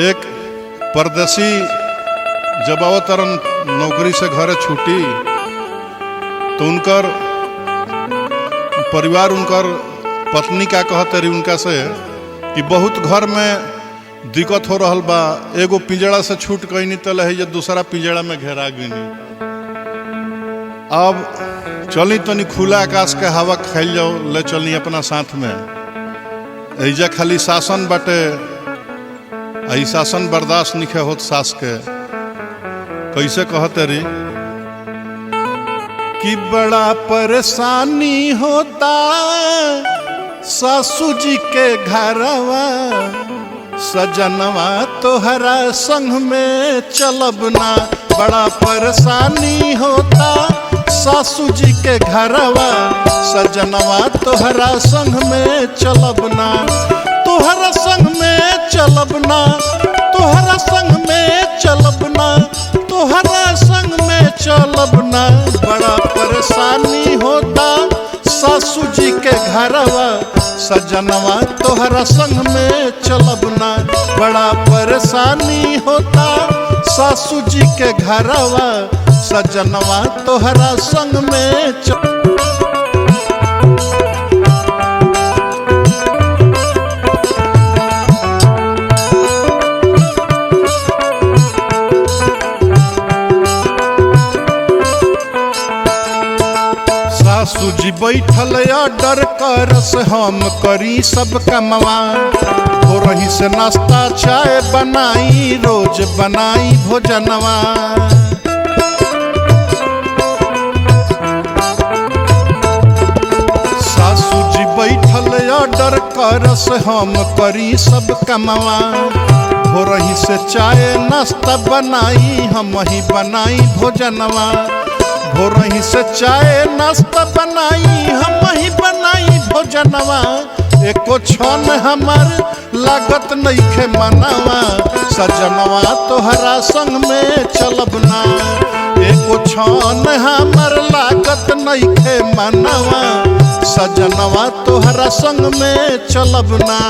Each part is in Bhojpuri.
एक परदेसी जब अवतरण नौकरी से घर छूटी तो उनकर परिवार उनकर पत्नी का कहते रही उनका से कि बहुत घर में दिक्कत हो रहा बा, एगो पिंजड़ा से छूट गई नहीं तले है दूसरा पिंजड़ा में घेरा गई नहीं। अब चली तनी खुला आकाश के हवा खाइल जाओ, ले चलनी अपना साथ में। ऐजा खाली शासन बाटे, आई शासन बर्दाश्त नहीं होत सास के। कैसे कहते रही कि बड़ा परेशानी होता सासू जी के घरवा, सजनवा तोहरा संग में चलब ना। बड़ा परेशानी होता सासू जी के घरवा, सजनवा तोहरा संग में चलब ना। तोहरा संग में चलब ना, तोहरा संग में चलब ना, तोहरा संग में चलब ना। बड़ा परेशानी होता सासू जी के घरवा, सजनवा तोहरा संग में चलब ना। बड़ा परेशानी होता सासू जी के घरवा, सजनवा तोहरा संग में सासू जी बैठल ऑर्डर करस, हम करी सब कमवा। हो रही से नाश्ता चाय बनाई, रोज बनाई भोजनवा। सासू जी बैठल ऑर्डर करस, हम करी सब कमवा। हो रही से चाय नाश्ता बनाई, हम ही बनाई भोजनवा। हो रही से चाय नाश्ता बनाई, हम ही बनाई भोजनवा। एको क्षण हमार लागत नइखे मनवा, सजनवा तोहरा संग में चलब ना। एको क्षण हमार लागत नइखे मनवा, सजनवा तोहरा संग में चलब ना।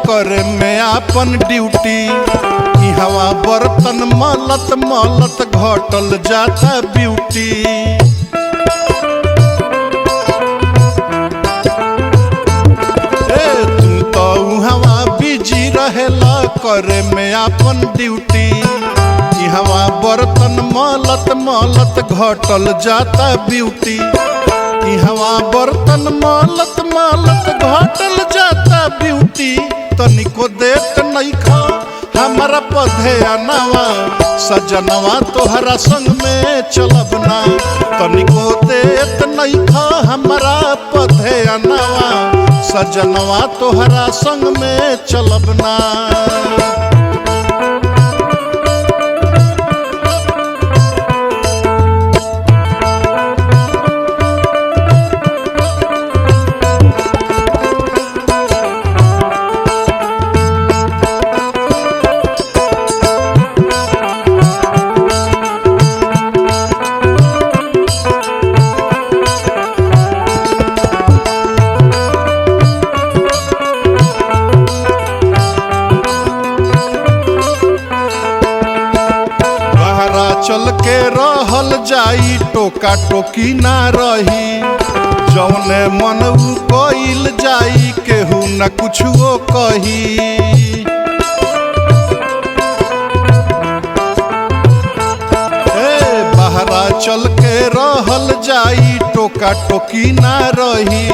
करे में आपन ड्यूटी, हवा बर्तन मलत मलत घटल जाता ब्यूटी। तू तो हवा बिजी रहेला करे में आपन ड्यूटी, हवा बर्तन मलत मलत घटल जाता ब्यूटी। हवा बर्तन मलत मलत घटल जाता ब्यूटी। तनिको देत नहीं खा हमारा पधे अनवा, सजनवा तोहरा संग में चलब ना। तनिको देत नहीं खा हमारा पधे अनवा, सजनवा तोहरा संग में चलब ना। चल के रहल जाई, टोका टोकी ना रही। जौने मन उ कइल जाई, केहू न कुछो कही। बहरा चल के रहल जाई, टोका टोकी ना रही।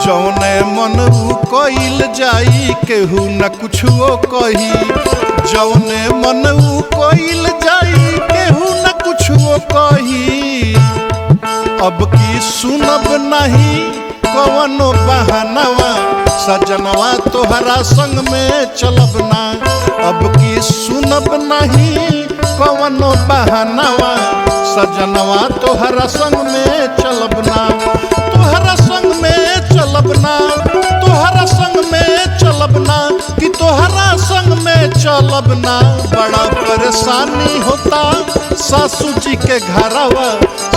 जौने मन उ कइल जाई, केहू न कुछो कही। जौने मन उ कइल जाई, कही अब की सुनब नहीं कवनो बहानवा सजनवा तोहरा संग में चलब ना अब की सुनब नहीं कवनो बहानवा सजनवा तोहरा संग में चलब ना तोहरा संग में चलब ना तोहरा संग में चलब ना कि तोहरा संग में चलब ना बड़ा परेशानी होता सासू जी के घरवा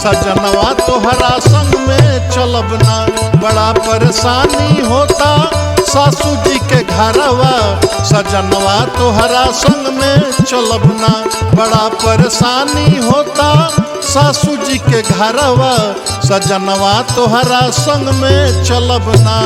सजनवा तोहरा संग में चलब ना बड़ा परेशानी होता सासू जी के घरवा सजनवा तोहरा संग में चलब ना बड़ा परेशानी होता सासू जी के घरवा सजनवा तोहरा संग में चलब ना।